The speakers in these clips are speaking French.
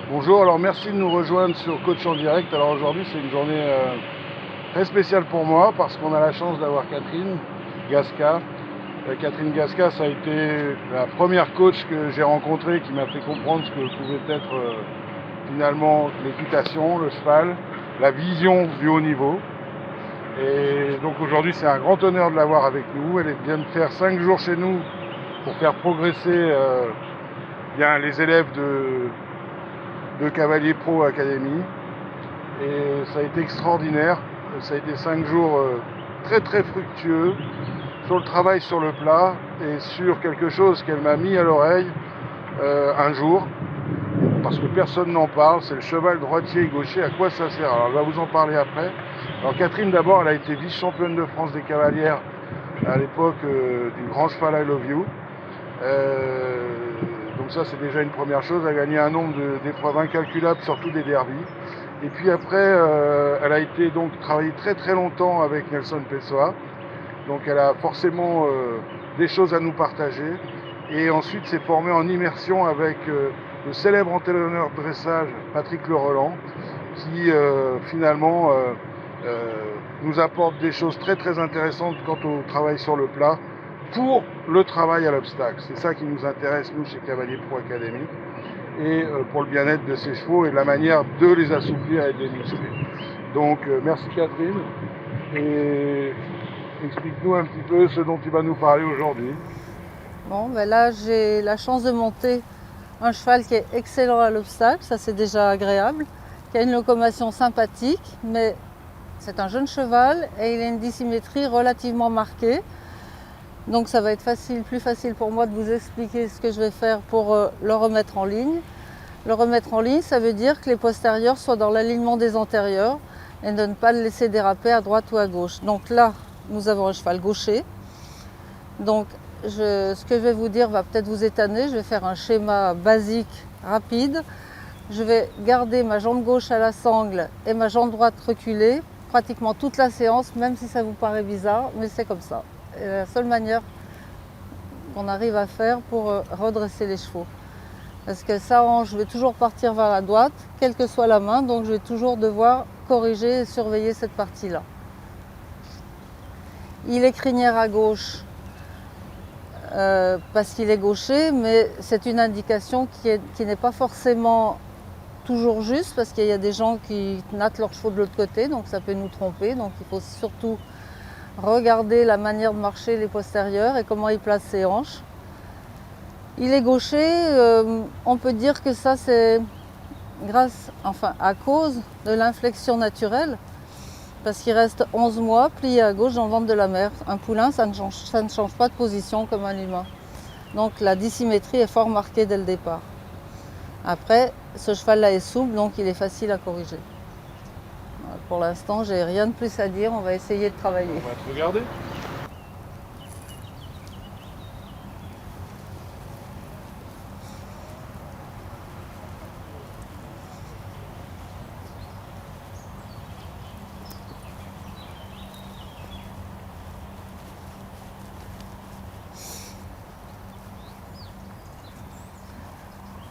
Bonjour, alors merci de nous rejoindre sur Coach en direct. Alors aujourd'hui c'est une journée très spéciale pour moi parce qu'on a la chance d'avoir Catherine Gasca. Catherine Gasca, ça a été la première coach que j'ai rencontrée qui m'a fait comprendre ce que pouvait être finalement l'équitation, le cheval, la vision du haut niveau. Et donc aujourd'hui c'est un grand honneur de l'avoir avec nous. Elle vient de faire 5 jours chez nous pour faire progresser bien les élèves de Cavalier Pro Academy. Et ça a été extraordinaire. Ça a été 5 jours très très fructueux sur le travail sur le plat et sur quelque chose qu'elle m'a mis à l'oreille un jour, parce que personne n'en parle, c'est le cheval droitier et gaucher, à quoi ça sert. Alors elle va vous en parler après. Alors Catherine d'abord, elle a été vice-championne de France des cavalières à l'époque du grand cheval I Love You. Donc ça c'est déjà une première chose, elle a gagné un nombre d'épreuves incalculables, surtout des derbies. Et puis après, elle a été donc travaillé très très longtemps avec Nelson Pessoa. Donc elle a forcément des choses à nous partager. Et ensuite s'est formée en immersion avec le célèbre entraîneur de dressage Patrick Le Roland, qui finalement nous apporte des choses très très intéressantes quant au travail sur le plat pour le travail à l'obstacle. C'est ça qui nous intéresse nous chez Cavalier Pro Academy, et pour le bien-être de ces chevaux et la manière de les assouplir et de les muscler. Donc merci Catherine, et explique-nous un petit peu ce dont tu vas nous parler aujourd'hui. Bon, ben là j'ai la chance de monter un cheval qui est excellent à l'obstacle, ça c'est déjà agréable, qui a une locomotion sympathique, mais c'est un jeune cheval et il a une dissymétrie relativement marquée. Donc ça va être plus facile pour moi de vous expliquer ce que je vais faire pour le remettre en ligne. Le remettre en ligne, ça veut dire que les postérieurs soient dans l'alignement des antérieurs et de ne pas le laisser déraper à droite ou à gauche. Donc là, nous avons un cheval gaucher. Donc ce que je vais vous dire va peut-être vous étonner. Je vais faire un schéma basique, rapide. Je vais garder ma jambe gauche à la sangle et ma jambe droite reculée pratiquement toute la séance, même si ça vous paraît bizarre, mais c'est comme ça. C'est la seule manière qu'on arrive à faire pour redresser les chevaux. Parce que ça, je vais toujours partir vers la droite, quelle que soit la main, donc je vais toujours devoir corriger et surveiller cette partie-là. Il est crinière à gauche parce qu'il est gaucher, mais c'est une indication qui n'est pas forcément toujours juste, parce qu'il y a des gens qui nattent leurs chevaux de l'autre côté, donc ça peut nous tromper. Donc il faut surtout regarder la manière de marcher les postérieurs et comment il place ses hanches. Il est gaucher, on peut dire que ça c'est à cause de l'inflexion naturelle, parce qu'il reste 11 mois plié à gauche dans le ventre de la mère. Un poulain, ça ne change pas de position comme un humain. Donc la dissymétrie est fort marquée dès le départ. Après, ce cheval-là est souple, donc il est facile à corriger. Pour l'instant, j'ai rien de plus à dire, on va essayer de travailler. On va te regarder.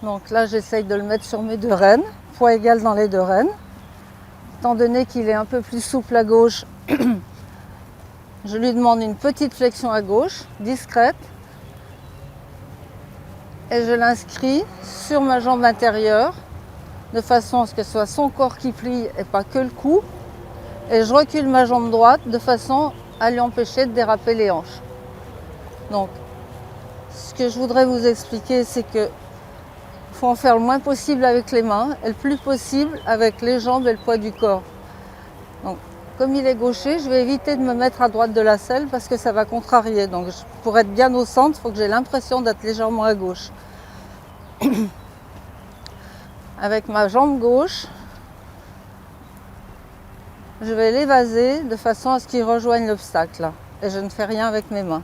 Donc là, j'essaye de le mettre sur mes deux rênes, poids égal dans les deux rênes. Étant donné qu'il est un peu plus souple à gauche, je lui demande une petite flexion à gauche, discrète, et je l'inscris sur ma jambe intérieure, de façon à ce que ce soit son corps qui plie et pas que le cou. Et je recule ma jambe droite de façon à lui empêcher de déraper les hanches. Donc, ce que je voudrais vous expliquer, c'est que il faut en faire le moins possible avec les mains et le plus possible avec les jambes et le poids du corps. Donc, comme il est gaucher, je vais éviter de me mettre à droite de la selle parce que ça va contrarier. Donc, pour être bien au centre, il faut que j'ai l'impression d'être légèrement à gauche. Avec ma jambe gauche, je vais l'évaser de façon à ce qu'il rejoigne l'obstacle. Et je ne fais rien avec mes mains.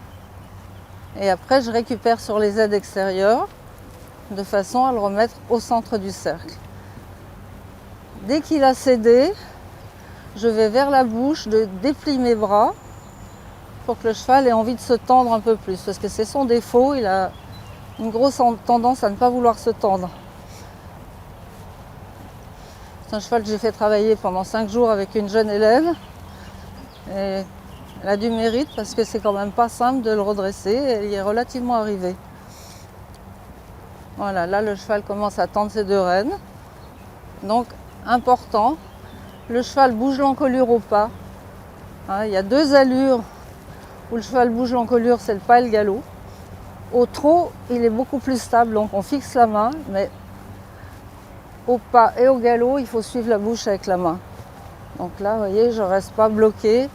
Et après, je récupère sur les aides extérieures de façon à le remettre au centre du cercle. Dès qu'il a cédé, je vais vers la bouche, de déplier mes bras pour que le cheval ait envie de se tendre un peu plus, parce que c'est son défaut, il a une grosse tendance à ne pas vouloir se tendre. C'est un cheval que j'ai fait travailler pendant 5 jours avec une jeune élève. Et elle a du mérite parce que c'est quand même pas simple de le redresser. Elle y est relativement arrivée. Voilà, là le cheval commence à tendre ses 2 rênes. Donc important, le cheval bouge l'encolure au pas. Hein, il y a 2 allures où le cheval bouge l'encolure, c'est le pas et le galop. Au trot, il est beaucoup plus stable, donc on fixe la main, mais au pas et au galop, il faut suivre la bouche avec la main. Donc là, vous voyez, je ne reste pas bloquée.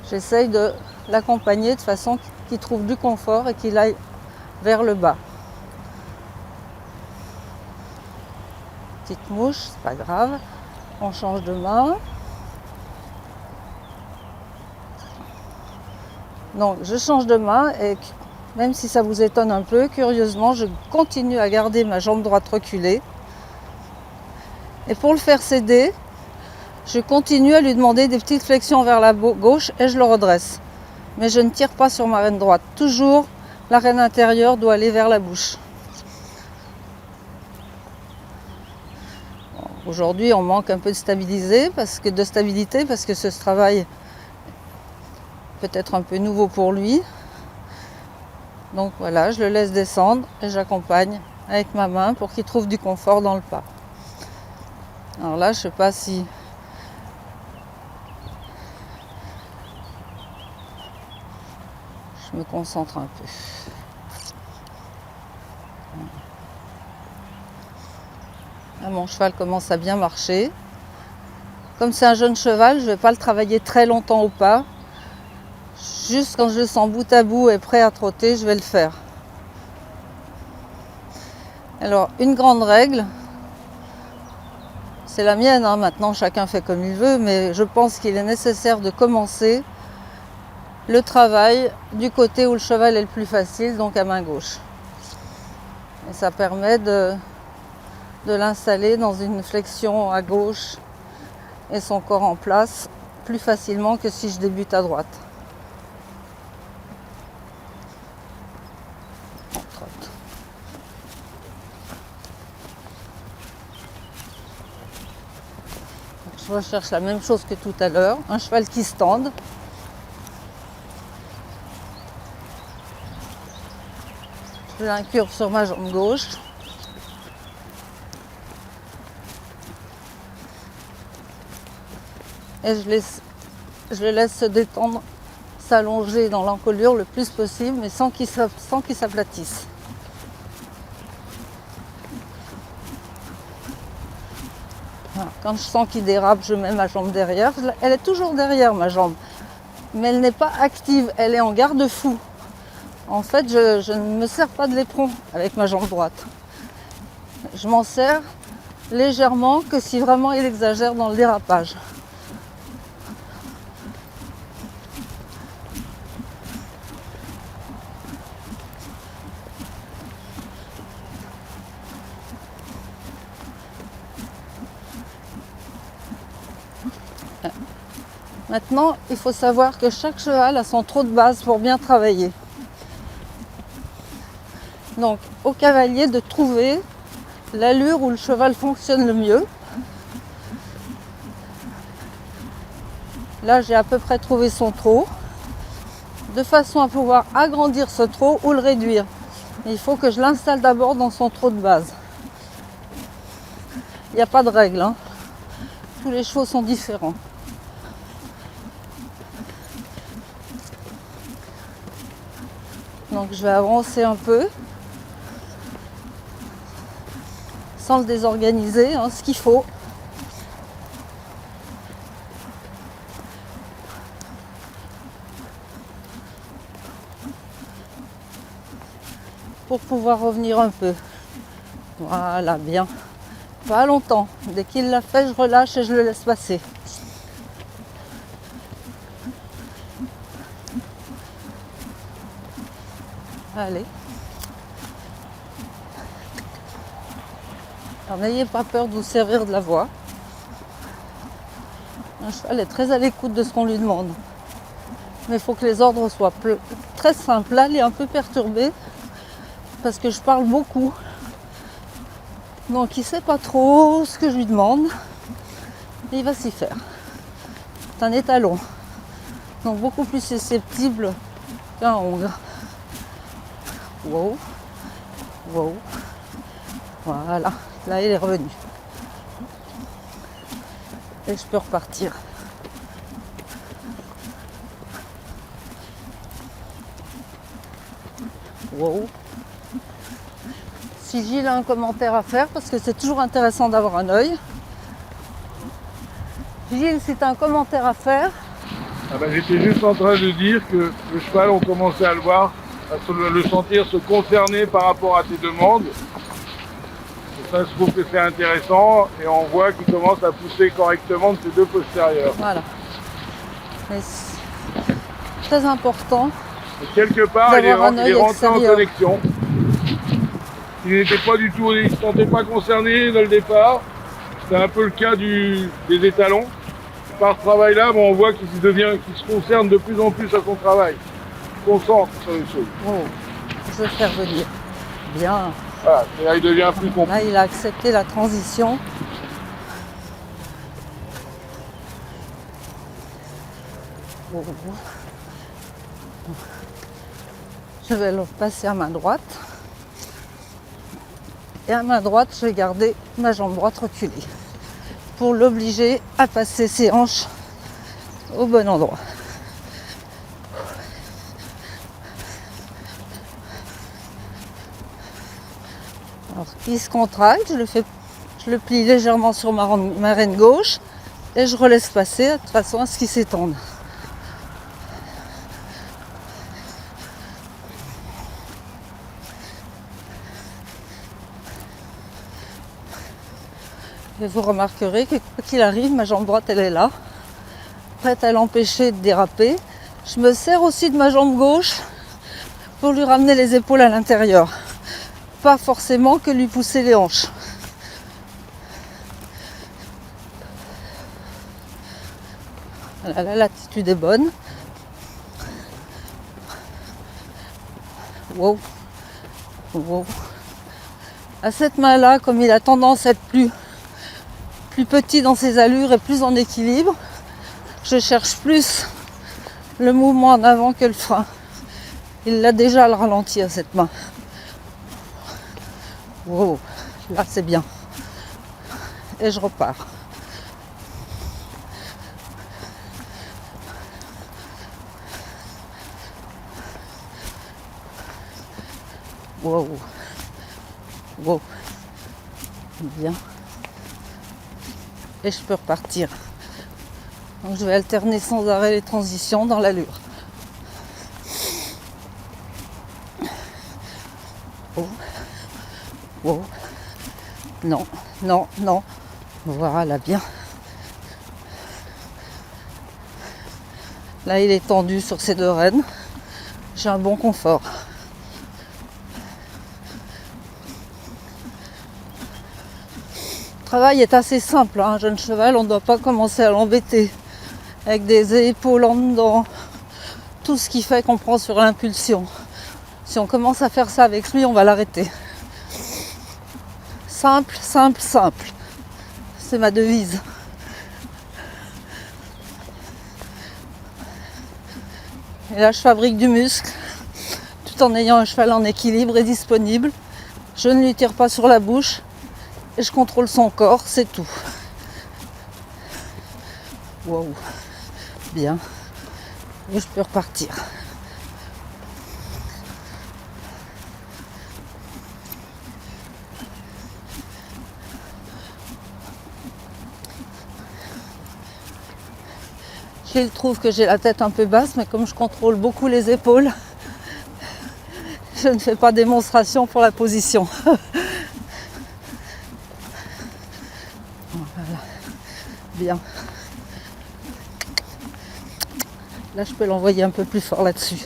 J'essaye de l'accompagner de façon qu'il trouve du confort et qu'il aille vers le bas. Petite mouche, c'est pas grave. On change de main. Donc je change de main et même si ça vous étonne un peu, curieusement, je continue à garder ma jambe droite reculée. Et pour le faire céder, je continue à lui demander des petites flexions vers la gauche et je le redresse. Mais je ne tire pas sur ma reine droite. Toujours, la reine intérieure doit aller vers la bouche. Bon, aujourd'hui, on manque un peu de stabilité parce que ce travail peut être un peu nouveau pour lui. Donc voilà, je le laisse descendre et j'accompagne avec ma main pour qu'il trouve du confort dans le pas. Alors là, je ne sais pas si je me concentre un peu. Là, mon cheval commence à bien marcher. Comme c'est un jeune cheval, je ne vais pas le travailler très longtemps au pas. Juste quand je le sens bout à bout et prêt à trotter, je vais le faire. Alors, une grande règle, c'est la mienne, hein, maintenant chacun fait comme il veut, mais je pense qu'il est nécessaire de commencer le travail du côté où le cheval est le plus facile, donc à main gauche. Et ça permet de l'installer dans une flexion à gauche et son corps en place plus facilement que si je débute à droite. Je recherche la même chose que tout à l'heure, un cheval qui se tende. Je l'incurve sur ma jambe gauche. Et je le laisse se détendre, s'allonger dans l'encolure le plus possible, mais sans qu'il s'aplatisse. Voilà. Quand je sens qu'il dérape, je mets ma jambe derrière. Elle est toujours derrière, ma jambe, mais elle n'est pas active, elle est en garde-fou. En fait, je ne me sers pas de l'éperon avec ma jambe droite. Je m'en sers légèrement que si vraiment il exagère dans le dérapage. Maintenant, il faut savoir que chaque cheval a son trot de base pour bien travailler. Donc, au cavalier de trouver l'allure où le cheval fonctionne le mieux. Là, j'ai à peu près trouvé son trot, de façon à pouvoir agrandir ce trot ou le réduire. Mais il faut que je l'installe d'abord dans son trot de base. Il n'y a pas de règle, hein. Tous les chevaux sont différents. Donc je vais avancer un peu, sans le désorganiser, hein, ce qu'il faut. Pour pouvoir revenir un peu. Voilà, bien. Pas longtemps. Dès qu'il l'a fait, je relâche et je le laisse passer. Allez. Alors n'ayez pas peur de vous servir de la voix. Un cheval est très à l'écoute de ce qu'on lui demande. Mais il faut que les ordres soient très simples. Là, il est un peu perturbé parce que je parle beaucoup. Donc il ne sait pas trop ce que je lui demande. il va s'y faire. C'est un étalon, donc beaucoup plus susceptible qu'un hongre. Wow, wow, voilà, là il est revenu. Et je peux repartir. Wow. Si Gilles a un commentaire à faire, parce que c'est toujours intéressant d'avoir un œil. Gilles, si tu as un commentaire à faire. Ah ben, j'étais juste en train de dire que le cheval, on commençait à le voir, à le sentir se concerner par rapport à tes demandes. Et ça, je trouve que c'est intéressant et on voit qu'il commence à pousser correctement de ses deux postérieurs. Voilà. Mais c'est très important. Et quelque part, il est rentré en connexion. Il n'était pas du tout, il ne se sentait pas concerné dès le départ. C'est un peu le cas des étalons. Par ce travail-là, on voit qu'il se concerne de plus en plus à son travail. Il se concentre sur les choses. Oh, je vais faire venir. Bien. Voilà, et là, il devient plus complet. Là, il a accepté la transition. Oh. Je vais le passer à main droite. Et à main droite, je vais garder ma jambe droite reculée pour l'obliger à passer ses hanches au bon endroit. Alors, il se contracte, je le plie légèrement sur ma reine gauche et je relaisse passer de façon à ce qu'il s'étende. Et vous remarquerez que quoi qu'il arrive, ma jambe droite elle est là, prête à l'empêcher de déraper. Je me sers aussi de ma jambe gauche pour lui ramener les épaules à l'intérieur. Pas forcément que lui pousser les hanches. Voilà, là l'attitude est bonne. Wow. Wow. À cette main-là, comme il a tendance à être plus petit dans ses allures et plus en équilibre, je cherche plus le mouvement en avant que le frein. Il l'a déjà à le ralenti à cette main. Wow, là c'est bien. Et je repars. Wow. Wow. Bien. Et je peux repartir. Donc je vais alterner sans arrêt les transitions dans l'allure. Oh. Oh. Non, non, non. Voilà, bien. Là, il est tendu sur ses deux rênes. J'ai un bon confort. Le travail est assez simple, hein. Un jeune cheval, on ne doit pas commencer à l'embêter avec des épaules en dedans, tout ce qui fait qu'on prend sur l'impulsion. Si on commence à faire ça avec lui, on va l'arrêter. Simple, simple, simple. C'est ma devise. Et là, je fabrique du muscle, tout en ayant un cheval en équilibre et disponible. Je ne lui tire pas sur la bouche. Et je contrôle son corps, c'est tout. Wow. Bien. Et je peux repartir. Gilles trouve que j'ai la tête un peu basse, mais comme je contrôle beaucoup les épaules, je ne fais pas démonstration pour la position. Voilà. Bien. Là, je peux l'envoyer un peu plus fort là-dessus.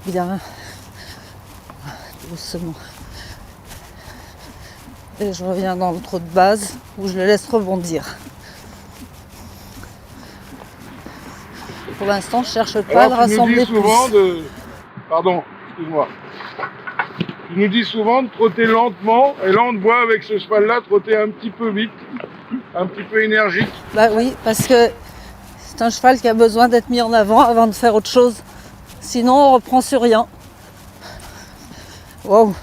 Bien. Doucement. Et je reviens dans le trot de base où je le laisse rebondir. Pour l'instant, je ne cherche pas à le rassembler souvent plus. Pardon, excuse-moi. Tu nous dis souvent de trotter lentement, et là on te voit avec ce cheval-là trotter un petit peu vite, un petit peu énergique. Bah oui, parce que c'est un cheval qui a besoin d'être mis en avant de faire autre chose. Sinon, on reprend sur rien. Wow.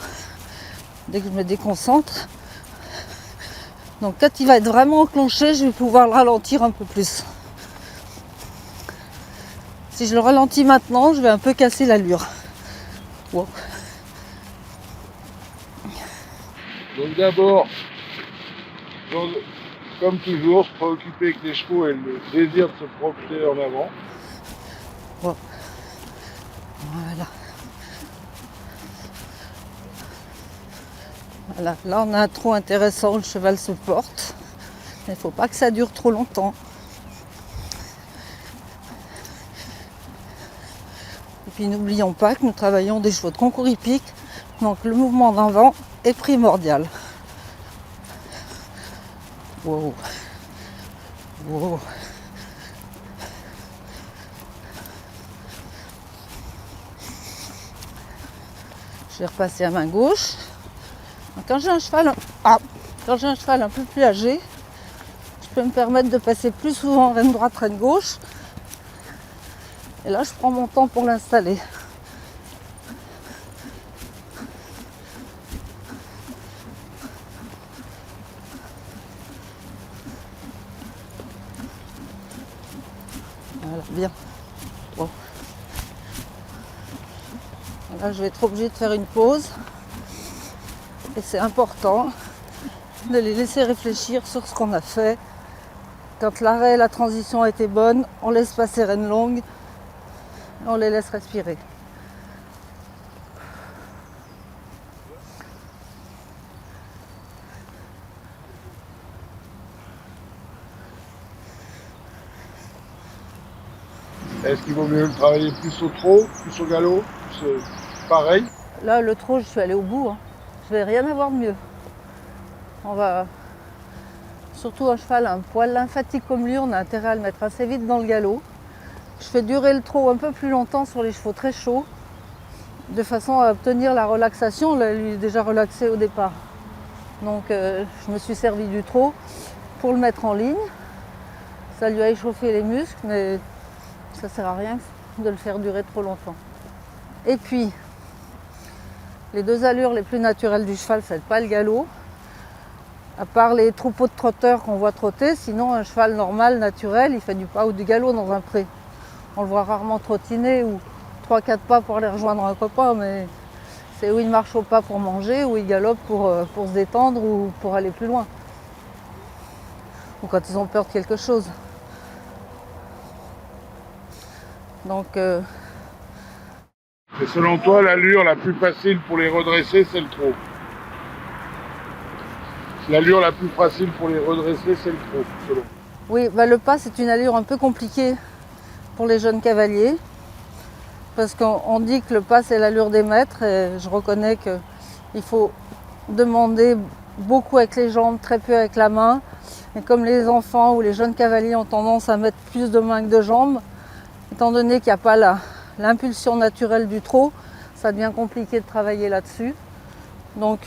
Dès que je me déconcentre. Donc quand il va être vraiment enclenché, je vais pouvoir le ralentir un peu plus. Si je le ralentis maintenant, je vais un peu casser l'allure. Wow. Donc d'abord, comme toujours, se préoccuper avec les chevaux et le désir de se projeter en avant. Wow. Voilà. Voilà. Là, on a un trot intéressant, le cheval se porte. Mais il ne faut pas que ça dure trop longtemps. Et puis n'oublions pas que nous travaillons des chevaux de concours hippique, donc le mouvement d'avant est primordial. Wow. Wow. Je vais repasser à main gauche. Quand j'ai un cheval un peu plus âgé, je peux me permettre de passer plus souvent reine droite, reine gauche. Et là, je prends mon temps pour l'installer. Voilà, bien. Bon. Là, je vais être obligée de faire une pause. Et c'est important de les laisser réfléchir sur ce qu'on a fait. Quand l'arrêt et la transition a été bonne, on laisse passer reine longue et on les laisse respirer. Est-ce qu'il vaut mieux le travailler plus au trot, plus au galop, plus pareil? Là, le trot, je suis allée au bout. Hein. Je vais rien avoir de mieux. On va... Surtout un cheval, un poil lymphatique comme lui, on a intérêt à le mettre assez vite dans le galop. Je fais durer le trot un peu plus longtemps sur les chevaux très chauds, de façon à obtenir la relaxation. Là, lui est déjà relaxé au départ. Donc je me suis servi du trot pour le mettre en ligne. Ça lui a échauffé les muscles, mais ça ne sert à rien de le faire durer trop longtemps. Et puis, les deux allures les plus naturelles du cheval, c'est pas le galop. À part les troupeaux de trotteurs qu'on voit trotter, sinon un cheval normal, naturel, il fait du pas ou du galop dans un pré. On le voit rarement trottiner ou 3-4 pas pour aller rejoindre un copain, mais c'est où il marche au pas pour manger, ou il galope pour se détendre ou pour aller plus loin. Ou quand ils ont peur de quelque chose. Donc... Et selon toi, l'allure la plus facile pour les redresser, c'est le trot. L'allure la plus facile pour les redresser, c'est le trot, selon. Oui, bah le pas, c'est une allure un peu compliquée pour les jeunes cavaliers. Parce qu'on dit que le pas, c'est l'allure des maîtres. Et je reconnais qu'il faut demander beaucoup avec les jambes, très peu avec la main. Et comme les enfants ou les jeunes cavaliers ont tendance à mettre plus de mains que de jambes, étant donné qu'il n'y a pas l'impulsion naturelle du trot, ça devient compliqué de travailler là-dessus. Donc,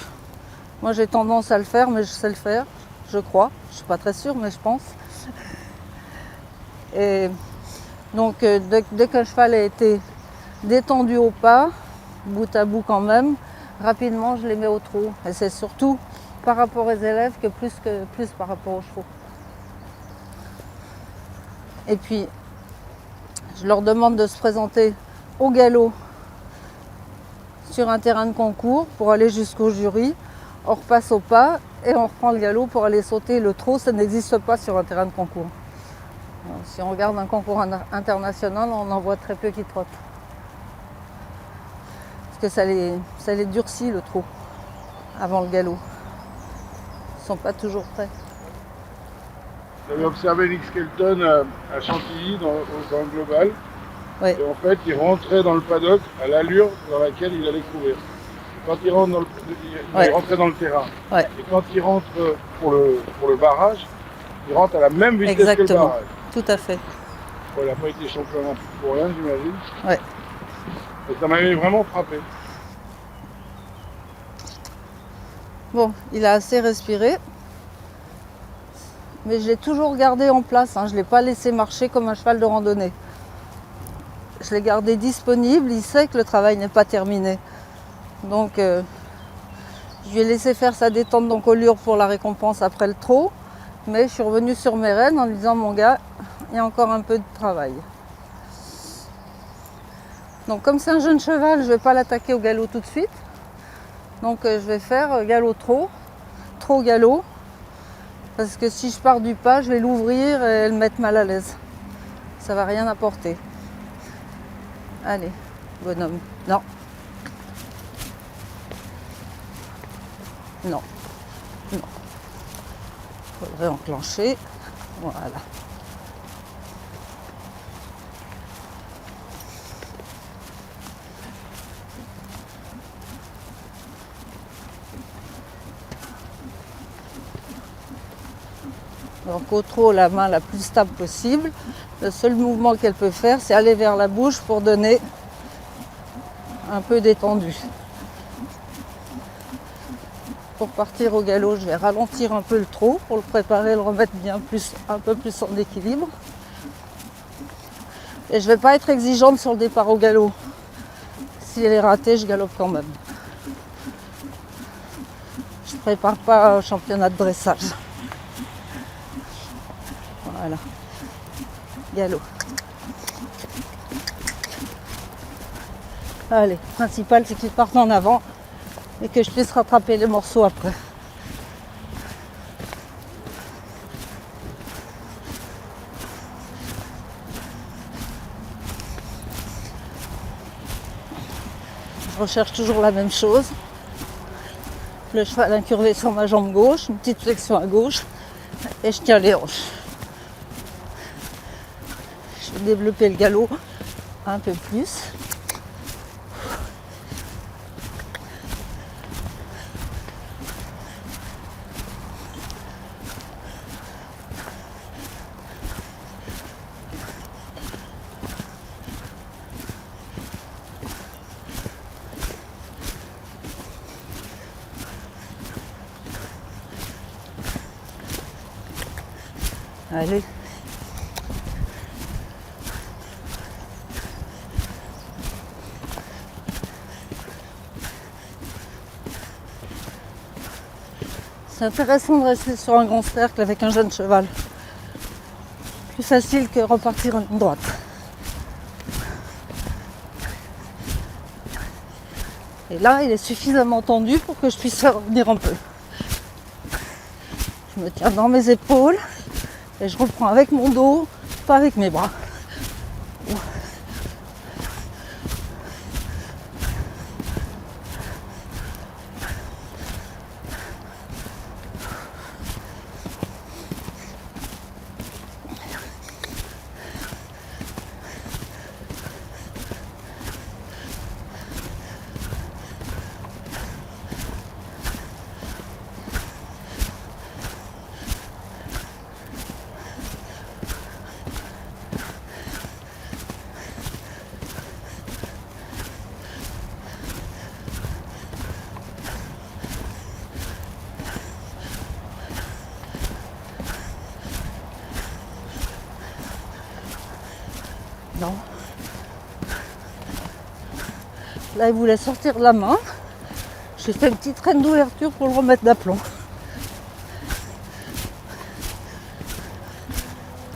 moi j'ai tendance à le faire, mais je sais le faire, je crois. Je ne suis pas très sûre, mais je pense. Et donc, dès qu'un cheval a été détendu au pas, bout à bout quand même, rapidement je les mets au trot. Et c'est surtout par rapport aux élèves que plus par rapport aux chevaux. Et puis, je leur demande de se présenter au galop sur un terrain de concours pour aller jusqu'au jury. On repasse au pas et on reprend le galop pour aller sauter. Le trot, ça n'existe pas sur un terrain de concours. Alors, si on regarde un concours international, on en voit très peu qui trottent. Parce que ça les durcit le trot avant le galop. Ils ne sont pas toujours prêts. J'avais observé Nick Skelton à Chantilly dans le global. Oui. Et en fait, il rentrait dans le paddock à l'allure dans laquelle il allait courir. Quand il rentre il rentrait dans le terrain. Ouais. Et quand il rentre pour le barrage, il rentre à la même vitesse Exactement. que le barrage. Tout à fait. Bon, il n'a pas été champion pour rien, j'imagine. Ouais. Et ça m'avait vraiment frappé. Bon, il a assez respiré. Mais je l'ai toujours gardé en place, hein. Je ne l'ai pas laissé marcher comme un cheval de randonnée. Je l'ai gardé disponible, il sait que le travail n'est pas terminé. Donc je lui ai laissé faire sa détente d'encolure pour la récompense après le trot. Mais je suis revenue sur mes rênes en lui disant, mon gars, il y a encore un peu de travail. Donc comme c'est un jeune cheval, je ne vais pas l'attaquer au galop tout de suite. Donc je vais faire galop-trot, trot-galop. Parce que si je pars du pas, je vais l'ouvrir et le mettre mal à l'aise. Ça va rien apporter. Allez, bonhomme. Non. Non. Non. Faudrait enclencher. Voilà. Donc au trot, la main la plus stable possible. Le seul mouvement qu'elle peut faire, c'est aller vers la bouche pour donner un peu d'étendue. Pour partir au galop, je vais ralentir un peu le trot pour le préparer, le remettre un peu plus en équilibre. Et je ne vais pas être exigeante sur le départ au galop. Si elle est ratée, je galope quand même. Je ne prépare pas un championnat de dressage. Voilà. Galop. Allez, le principal c'est qu'il parte en avant et que je puisse rattraper les morceaux après. Je recherche toujours la même chose. Le cheval incurvé sur ma jambe gauche, une petite flexion à gauche et je tiens les hanches. Je vais développer le galop un peu plus. Allez. C'est intéressant de rester sur un grand cercle avec un jeune cheval. Plus facile que repartir en ligne droite. Et là, il est suffisamment tendu pour que je puisse faire revenir un peu. Je me tiens dans mes épaules et je reprends avec mon dos, pas avec mes bras. Non. Là, il voulait sortir de la main. J'ai fait une petite traîne d'ouverture pour le remettre d'aplomb.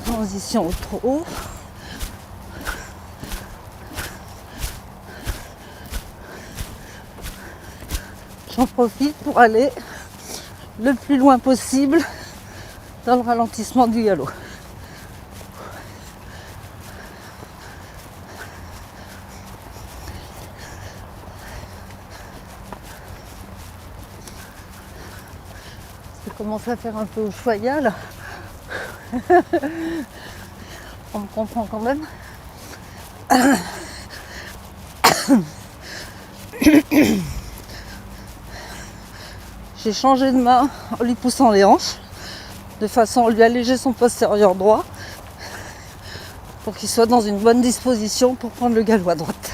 Transition au trot. J'en profite pour aller le plus loin possible dans le ralentissement du galop. Ça commence à faire un peu au choya là. On me comprend quand même. J'ai changé de main en lui poussant les hanches, de façon à lui alléger son postérieur droit, pour qu'il soit dans une bonne disposition pour prendre le galop à droite.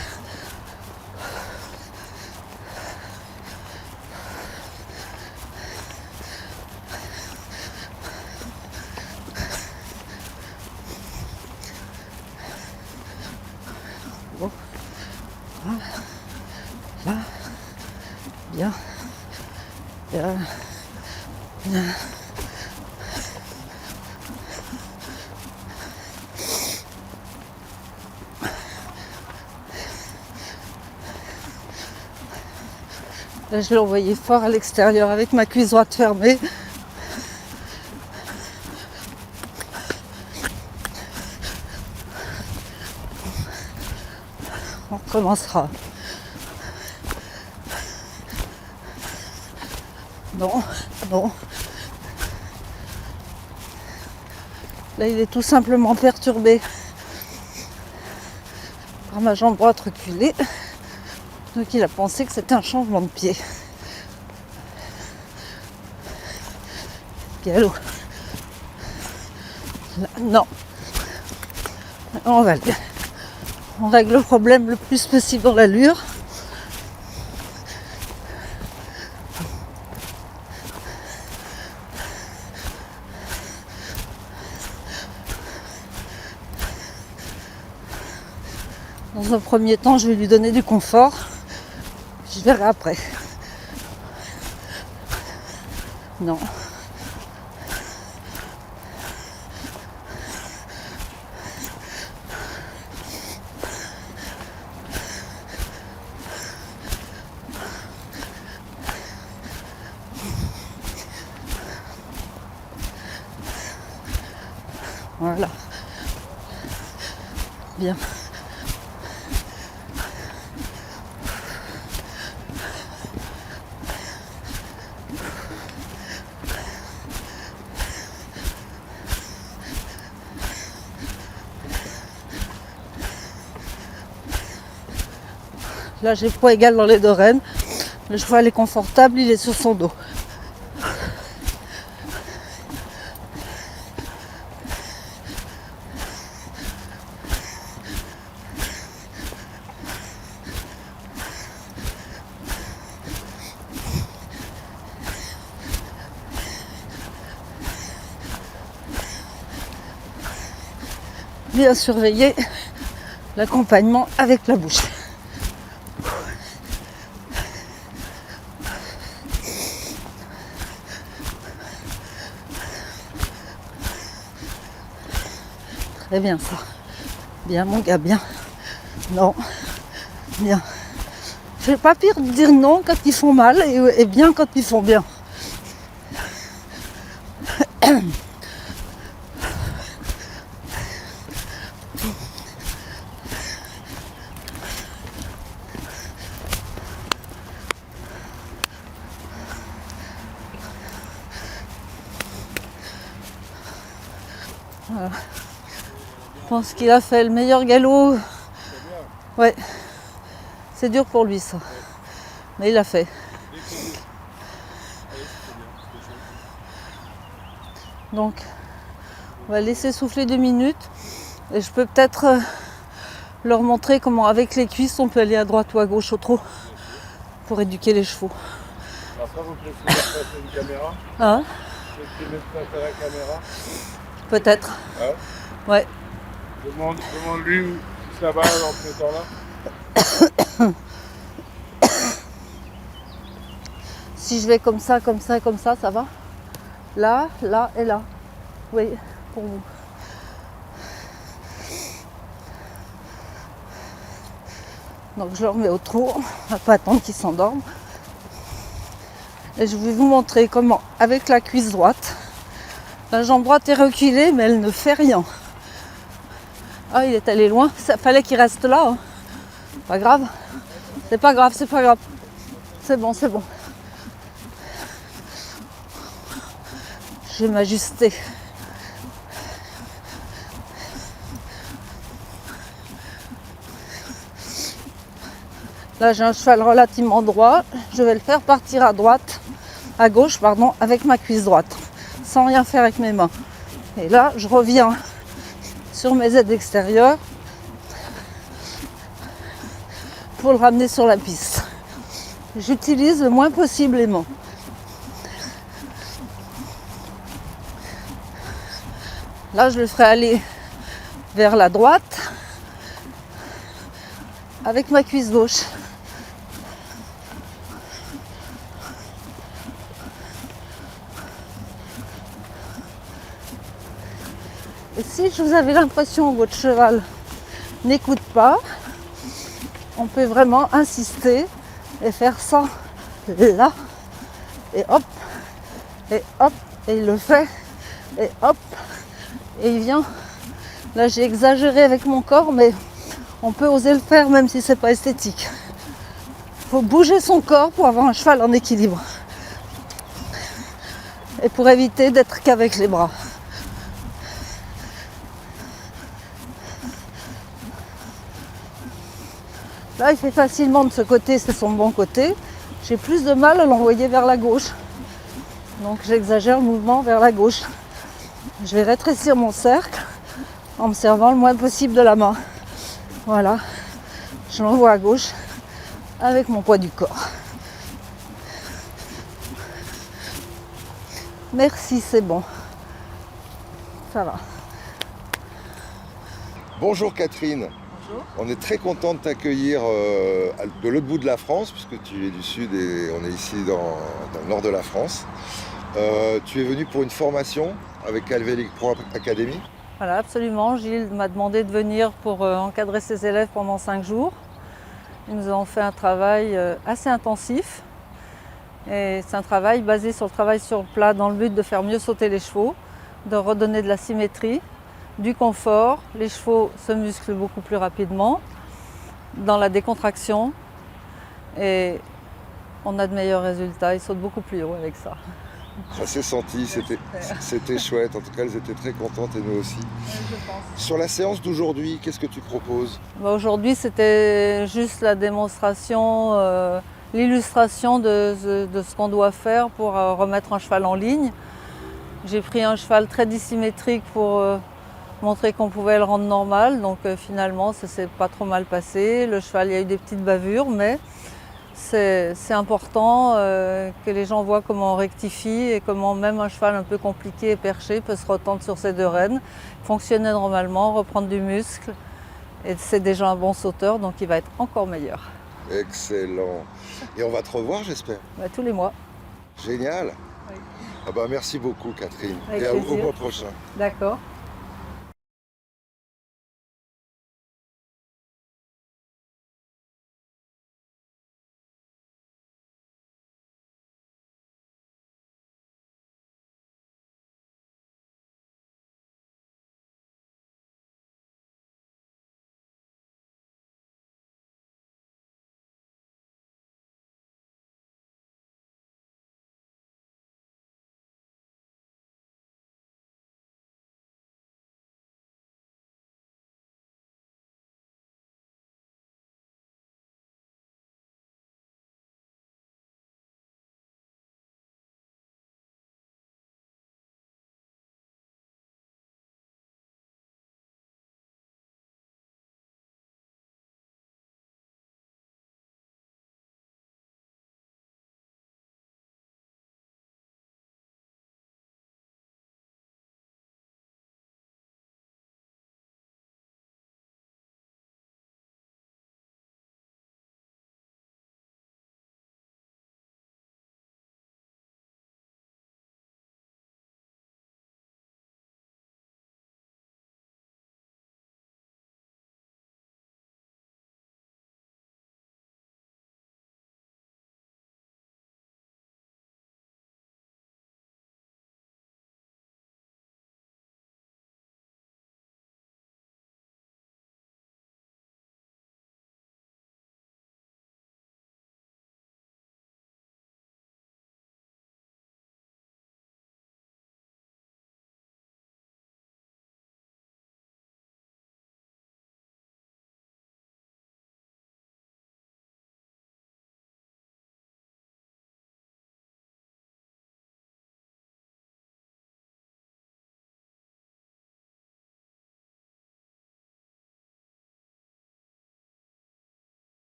Là. Bien. Bien. Bien. Là, je l'ai envoyé fort à l'extérieur avec ma cuisse droite fermée. On recommencera. Non, non. Là, il est tout simplement perturbé par ma jambe droite reculée. Donc, il a pensé que c'était un changement de pied. Galop. Là, non. On règle le problème le plus possible dans l'allure. Dans un premier temps, je vais lui donner du confort. Je verrai après. Non. Voilà. Bien. Là, j'ai poids égal dans les deux rênes. Le cheval est confortable, il est sur son dos. Bien surveiller l'accompagnement avec la bouche. Très bien ça. Bien mon gars, bien. Non. Bien. C'est pas pire de dire non quand ils font mal et bien quand ils font bien. Voilà. Je pense qu'il a fait le meilleur galop. Ouais. C'est dur pour lui ça. Mais il l'a fait. Donc, on va laisser souffler 2 minutes. Et je peux peut-être leur montrer comment avec les cuisses on peut aller à droite ou à gauche au trot. Pour éduquer les chevaux. Après, vous préférez passer une caméra? Hein? Vous préférez passer à la caméra? Peut-être. Hein? Ouais. Demande-lui si ça va dans ce temps-là. Si je vais comme ça, ça va? Là, là et là. Oui, pour vous. Donc je le remets au trot, on va pas attendre qu'il s'endorme. Et je vais vous montrer comment, avec la cuisse droite, la jambe droite est reculée, mais elle ne fait rien. Ah, il est allé loin, ça fallait qu'il reste là. Hein. Pas grave. C'est pas grave, c'est pas grave. C'est bon, c'est bon. Je vais m'ajuster. Là, j'ai un cheval relativement droit. Je vais le faire partir à gauche, avec ma cuisse droite, sans rien faire avec mes mains. Et là, je reviens sur mes aides extérieures pour le ramener sur la piste. J'utilise le moins possible les mains. Là, je le ferai aller vers la droite avec ma cuisse gauche. Et si vous avez l'impression que votre cheval n'écoute pas, on peut vraiment insister et faire ça là, et hop, et hop, et il le fait, et hop, et il vient. Là j'ai exagéré avec mon corps, mais on peut oser le faire même si c'est pas esthétique. Il faut bouger son corps pour avoir un cheval en équilibre. Et pour éviter d'être qu'avec les bras. Là, il fait facilement de ce côté, c'est son bon côté. J'ai plus de mal à l'envoyer vers la gauche. Donc j'exagère le mouvement vers la gauche. Je vais rétrécir mon cercle en me servant le moins possible de la main. Voilà. Je l'envoie à gauche avec mon poids du corps. Merci, c'est bon. Ça va. Bonjour Catherine. Bonjour. On est très content de t'accueillir de l'autre bout de la France, puisque tu es du sud et on est ici dans le nord de la France. Tu es venu pour une formation avec Calvélic Pro Academy. Voilà, absolument. Gilles m'a demandé de venir pour encadrer ses élèves pendant 5 jours. Nous avons fait un travail assez intensif. Et c'est un travail basé sur le travail sur plat dans le but de faire mieux sauter les chevaux, de redonner de la symétrie, du confort. Les chevaux se musclent beaucoup plus rapidement dans la décontraction et on a de meilleurs résultats. Ils sautent beaucoup plus haut avec ça. Ça s'est senti, c'était chouette. En tout cas, elles étaient très contentes et nous aussi. Je pense. Sur la séance d'aujourd'hui, qu'est-ce que tu proposes? Aujourd'hui, c'était juste la démonstration, l'illustration de ce qu'on doit faire pour remettre un cheval en ligne. J'ai pris un cheval très dissymétrique pour montrer qu'on pouvait le rendre normal. Donc finalement, ça s'est pas trop mal passé. Le cheval, il y a eu des petites bavures, mais c'est important que les gens voient comment on rectifie et comment même un cheval un peu compliqué et perché peut se retendre sur ses 2 rênes, fonctionner normalement, reprendre du muscle. Et c'est déjà un bon sauteur, donc il va être encore meilleur. Excellent. Et on va te revoir, j'espère. Tous les mois. Génial. Oui. Ah bah, merci beaucoup Catherine. Avec Et au plaisir. mois prochain. D'accord.